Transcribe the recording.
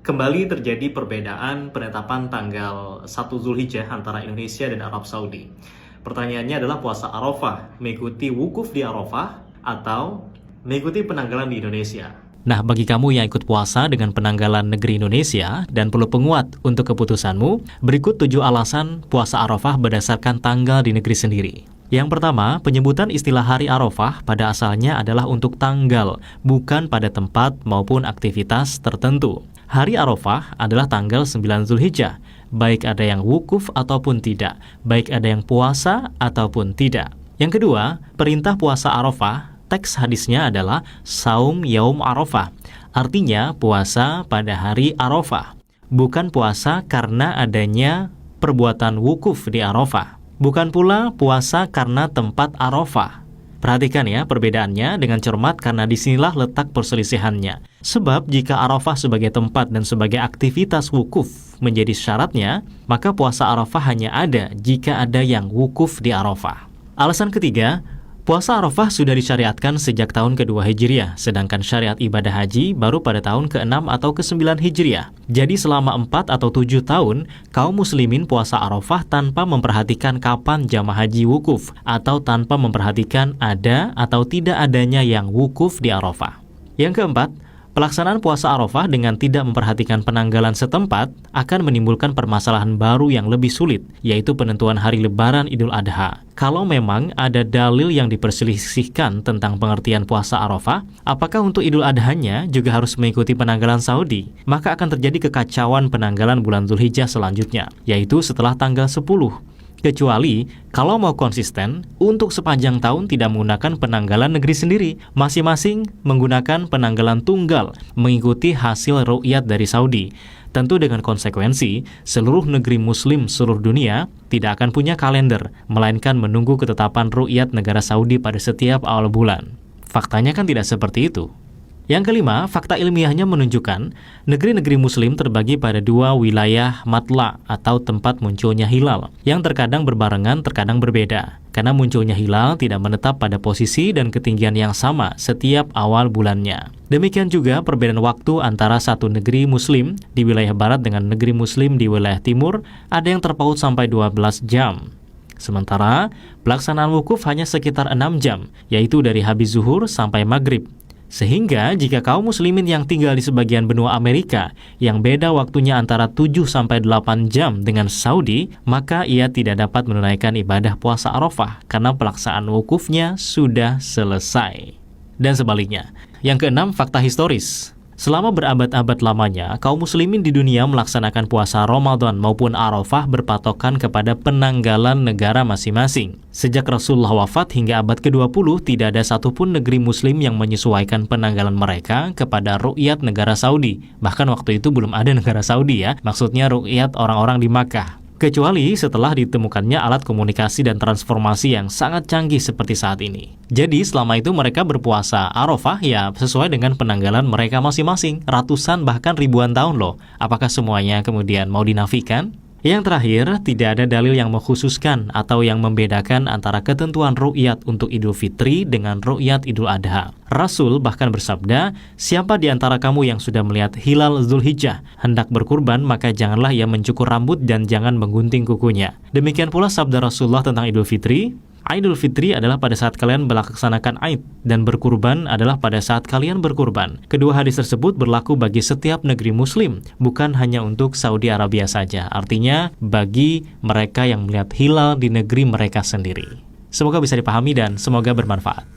Kembali terjadi perbedaan penetapan tanggal 1 Zulhijjah antara Indonesia dan Arab Saudi. Pertanyaannya adalah puasa Arafah mengikuti wukuf di Arafah atau mengikuti penanggalan di Indonesia. Nah, bagi kamu yang ikut puasa dengan penanggalan negeri Indonesia dan perlu penguat untuk keputusanmu, berikut 7 alasan puasa Arafah berdasarkan tanggal di negeri sendiri. Yang pertama, penyebutan istilah hari Arafah pada asalnya adalah untuk tanggal, bukan pada tempat maupun aktivitas tertentu. Hari Arafah adalah tanggal 9 Zulhijjah, baik ada yang wukuf ataupun tidak, baik ada yang puasa ataupun tidak. Yang kedua, perintah puasa Arafah, teks hadisnya adalah Saum Yaum Arafah, artinya puasa pada hari Arafah, bukan puasa karena adanya perbuatan wukuf di Arafah, bukan pula puasa karena tempat Arafah. Perhatikan ya perbedaannya dengan cermat karena disinilah letak perselisihannya. Sebab jika Arafah sebagai tempat dan sebagai aktivitas wukuf menjadi syaratnya, maka puasa Arafah hanya ada jika ada yang wukuf di Arafah. Alasan ketiga, puasa Arafah sudah disyariatkan sejak tahun ke-2 Hijriah, sedangkan syariat ibadah haji baru pada tahun ke-6 atau ke-9 Hijriah. Jadi selama 4 atau 7 tahun, kaum muslimin puasa Arafah tanpa memperhatikan kapan jamaah haji wukuf, atau tanpa memperhatikan ada atau tidak adanya yang wukuf di Arafah. Yang keempat, pelaksanaan puasa Arafah dengan tidak memperhatikan penanggalan setempat akan menimbulkan permasalahan baru yang lebih sulit, yaitu penentuan hari Lebaran Idul Adha. Kalau memang ada dalil yang diperselisihkan tentang pengertian puasa Arafah, apakah untuk Idul Adhanya juga harus mengikuti penanggalan Saudi? Maka akan terjadi kekacauan penanggalan bulan Zulhijjah selanjutnya, yaitu setelah tanggal 10. Kecuali kalau mau konsisten untuk sepanjang tahun tidak menggunakan penanggalan negeri sendiri, masing-masing menggunakan penanggalan tunggal mengikuti hasil ru'yat dari Saudi. Tentu dengan konsekuensi seluruh negeri muslim seluruh dunia tidak akan punya kalender, melainkan menunggu ketetapan ru'yat negara Saudi pada setiap awal bulan. Faktanya kan tidak seperti itu. Yang kelima, fakta ilmiahnya menunjukkan negeri-negeri muslim terbagi pada 2 wilayah matla atau tempat munculnya hilal, yang terkadang berbarengan, terkadang berbeda. Karena munculnya hilal tidak menetap pada posisi dan ketinggian yang sama setiap awal bulannya. Demikian juga perbedaan waktu antara satu negeri muslim di wilayah barat dengan negeri muslim di wilayah timur ada yang terpaut sampai 12 jam. Sementara pelaksanaan wukuf hanya sekitar 6 jam, yaitu dari habis zuhur sampai maghrib. Sehingga jika kaum muslimin yang tinggal di sebagian benua Amerika yang beda waktunya antara 7-8 jam dengan Saudi, maka ia tidak dapat menunaikan ibadah puasa Arafah karena pelaksanaan wukufnya sudah selesai. Dan sebaliknya. Yang keenam, fakta historis. Selama berabad-abad lamanya, kaum muslimin di dunia melaksanakan puasa Ramadan maupun Arafah berpatokan kepada penanggalan negara masing-masing. Sejak Rasulullah wafat hingga abad ke-20, tidak ada satupun negeri muslim yang menyesuaikan penanggalan mereka kepada ru'yat negara Saudi. Bahkan waktu itu belum ada negara Saudi ya, maksudnya ru'yat orang-orang di Makkah. Kecuali setelah ditemukannya alat komunikasi dan transformasi yang sangat canggih seperti saat ini. Jadi selama itu mereka berpuasa Arafah ya sesuai dengan penanggalan mereka masing-masing. Ratusan bahkan ribuan tahun loh. Apakah semuanya kemudian mau dinafikan? Yang terakhir, tidak ada dalil yang mengkhususkan atau yang membedakan antara ketentuan ru'yat untuk Idul Fitri dengan ru'yat Idul Adha. Rasul bahkan bersabda, siapa di antara kamu yang sudah melihat hilal Zulhijjah hendak berkurban, maka janganlah ia mencukur rambut dan jangan menggunting kukunya. Demikian pula sabda Rasulullah tentang Idul Fitri, Idul Fitri adalah pada saat kalian melaksanakan Aid dan berkurban adalah pada saat kalian berkurban. Kedua hadis tersebut berlaku bagi setiap negeri muslim, bukan hanya untuk Saudi Arabia saja. Artinya bagi mereka yang melihat hilal di negeri mereka sendiri. Semoga bisa dipahami dan semoga bermanfaat.